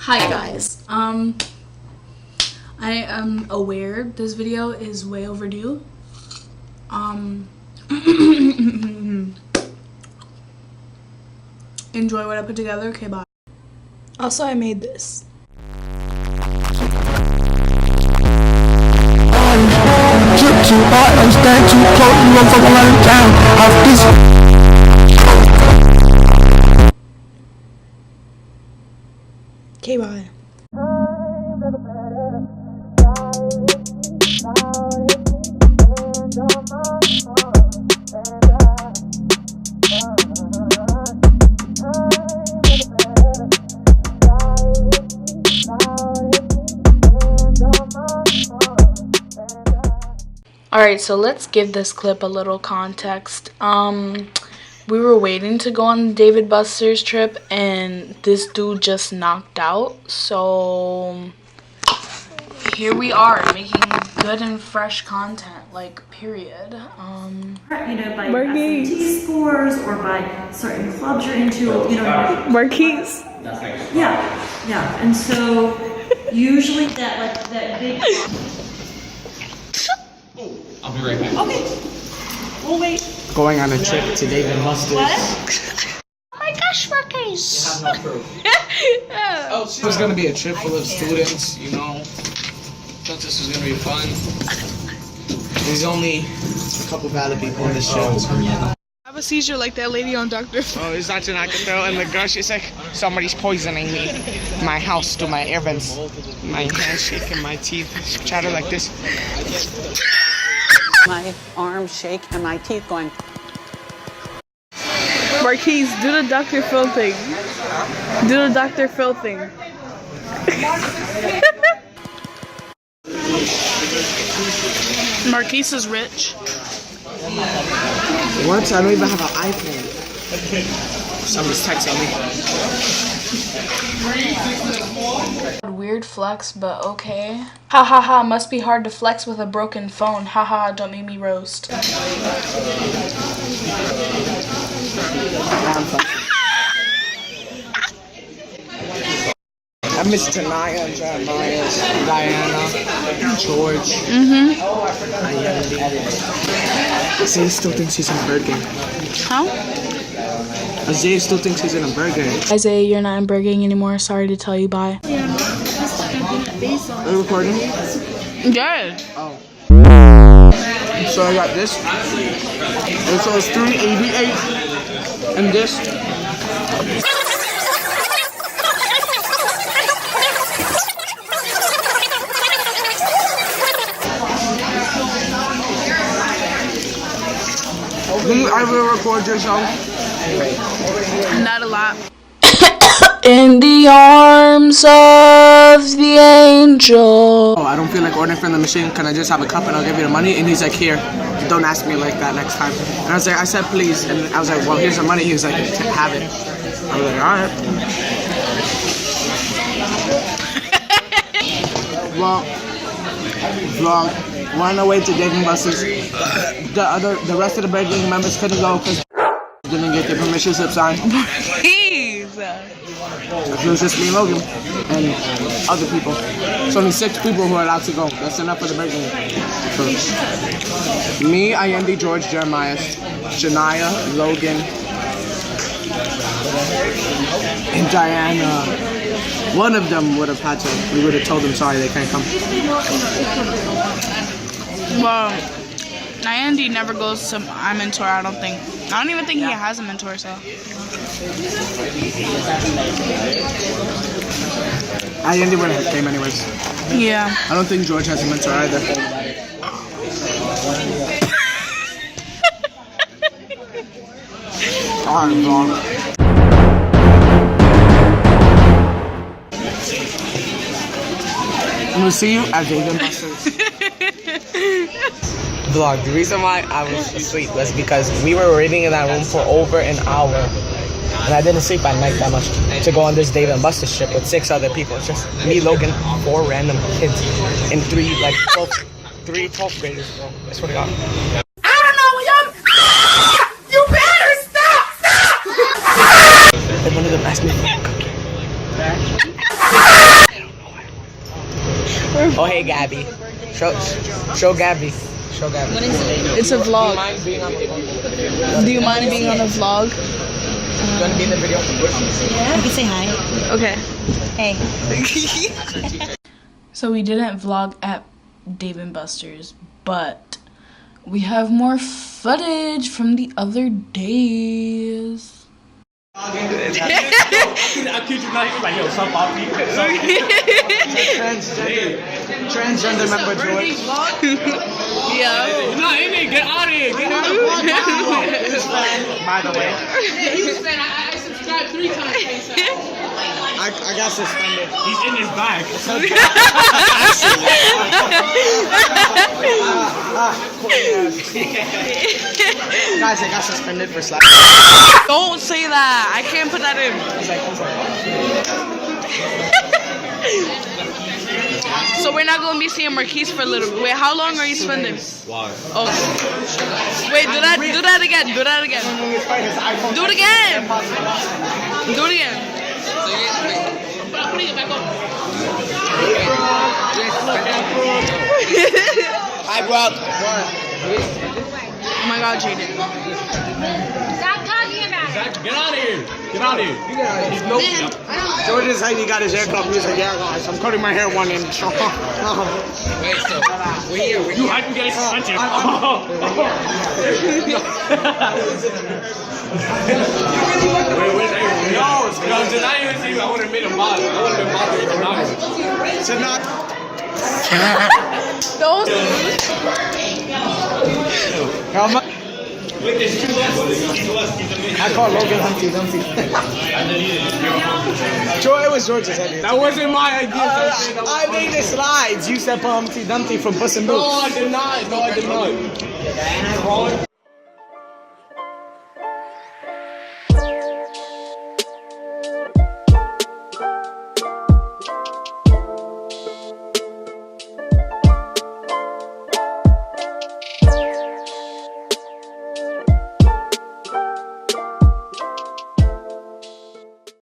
Hi guys, I am aware this video is way overdue. Enjoy what I put together. Okay, bye. Also, I made this. Drip too hard, I'm stand too close, you won't fucking let it down. Off this. Okay, bye. Alright, so let's give this clip a little context. We were waiting to go on the David Buster's trip, and this dude just knocked out. So here we are making good and fresh content, like, period. You know, by SAT scores or by certain clubs you're into, you know. Marquise. Yeah. And so usually that big. I'll be right back. Okay. We'll wait. Going on a trip to David Buster's. What? Oh my gosh, Marquise. You have no proof. It was gonna be a trip full of students, you know. Thought this was gonna be fun. There's only a couple valid people on this trip. I have a seizure like that lady on Dr. Oh, it's not I can throw, and the girl, she's like, somebody's poisoning me. My house through my air vents. My hands shaking, my teeth chatter like this. My arms shake and my teeth going. Marquise, do the Dr. Phil thing. Do the Dr. Phil thing. Marquise is rich. What? I don't even have an iPhone. Somebody's texting me. Weird flex, but okay. Ha ha ha, must be hard to flex with a broken phone. Ha ha ha, don't make me roast. I miss Tanaya, Jeremiah, Diana, George. Isaiah still thinks he's in a Burger King. How? Isaiah still thinks he's in a Burger King. Isaiah, you're not in Burger King anymore. Sorry to tell you, bye. Are you recording? Good. Oh. So I got this. And so it's $3.88. And this. Do you ever record yourself? Not a lot. In the arms of the angel. Oh, I don't feel like ordering from the machine. Can I just have a cup and I'll give you the money? And he's like, here, don't ask me like that next time. And I said, please. And I was like, well, here's the money. He was like, have it. I was like, all right. Well, vlog. We're on our way to Dave & Buster's. The rest of the Burger King members couldn't go because didn't get their permission slip signed. Please. It was just me and Logan and other people. It's only 6 people who are allowed to go. That's enough for the Burger King. So, me, Allende, George, Jeremiah, Janaya, Logan, and Diana. One of them would have had to. We would have told them sorry they can't come. Well, Andy never goes to my mentor, I don't think. I don't even think he has a mentor, so. Allende wouldn't have came anyways. Yeah. I don't think George has a mentor either. Alright, vlog. I'm gonna see you at Dave & Buster's. Vlog, the reason why I was asleep was because we were waiting in that room for over an hour. And I didn't sleep at night that much to go on this Dave & Buster's trip with 6 other people. It's just me, Logan, 4 random kids, and 3 12th graders, bro. I swear to God. I don't know, you better stop! They're one of the best men. Oh, hey, Gabby. Show Gabby. Show Gabby. What is it? It's a vlog. Do you mind being on a vlog? You want to be in the video? You can say hi. Okay. Hey. So we didn't vlog at Dave and Buster's, but we have more footage from the other days. I kid you not, he was like, yo, what's up, Poppy? Transgender member George. Yeah. No, Amy, get out of here. Get out of here. By the way, He was saying, I subscribed 3 times. I got suspended. He's in his bag. Guys, I got suspended for slapping. Don't say that. I can't put that in. So we're not gonna be seeing Marquise for a little bit. Wait, how long are you spending? Why? Oh. Wait, do that again. Do that again. Do it again. Do it again. Hi, bro. Oh my God, Jaden. Stop talking about it. Zach, get out of here. Get out of here. He's no. George is like, he got his hair cut. He's like, yeah, guys, I'm cutting my hair 1 inch. Wait, so we're here. You had to get it suspended. Wait. No, denying it. I would have made him bother. I would have been bothered with denying. So not. Those. I call Logan Humpty Dumpty. Joy, it was George's idea. That wasn't my idea. I made the slides. You said Humpty Dumpty from Puss in Boots. No, I did not.